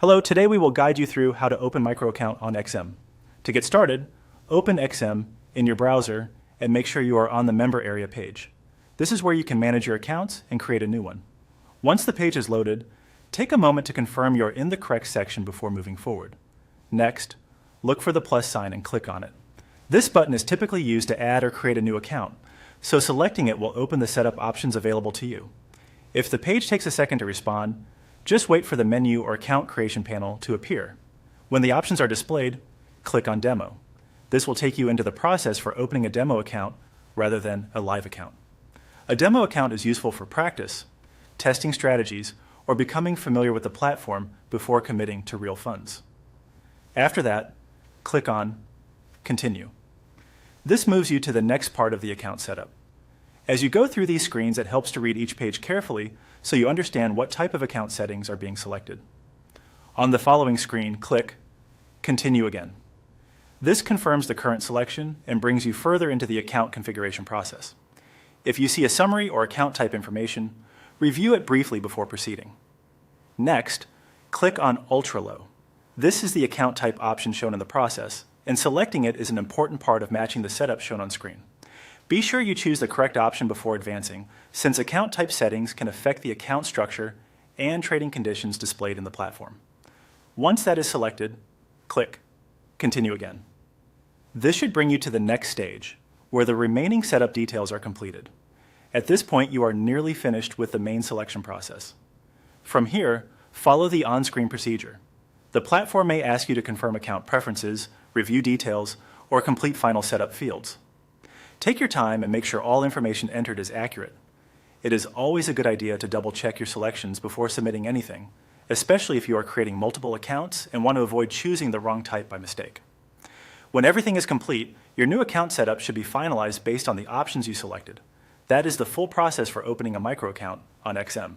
Hello, today we will guide you through how to open MicroAccount on XM. To get started, open XM in your browser and make sure you are on the member area page. This is where you can manage your accounts and create a new one. Once the page is loaded, take a moment to confirm you're in the correct section before moving forward. Next, look for the plus sign and click on it. This button is typically used to add or create a new account, so selecting it will open the setup options available to you. If the page takes a second to respond, just wait for the menu or account creation panel to appear. When the options are displayed, click on Demo. This will take you into the process for opening a demo account rather than a live account. A demo account is useful for practice, testing strategies, or becoming familiar with the platform before committing to real funds. After that, click on Continue. This moves you to the next part of the account setup. As you go through these screens, it helps to read each page carefully so you understand what type of account settings are being selected. On the following screen, click Continue again. This confirms the current selection and brings you further into the account configuration process. If you see a summary or account type information, review it briefly before proceeding. Next, click on Ultra Low. This is the account type option shown in the process, and selecting it is an important part of matching the setup shown on screen. Be sure you choose the correct option before advancing, since account type settings can affect the account structure and trading conditions displayed in the platform. Once that is selected, click Continue again. This should bring you to the next stage, where the remaining setup details are completed. At this point, you are nearly finished with the main selection process. From here, follow the on-screen procedure. The platform may ask you to confirm account preferences, review details, or complete final setup fields. Take your time and make sure all information entered is accurate. It is always a good idea to double-check your selections before submitting anything, especially if you are creating multiple accounts and want to avoid choosing the wrong type by mistake. When everything is complete, your new account setup should be finalized based on the options you selected. That is the full process for opening a micro account on XM.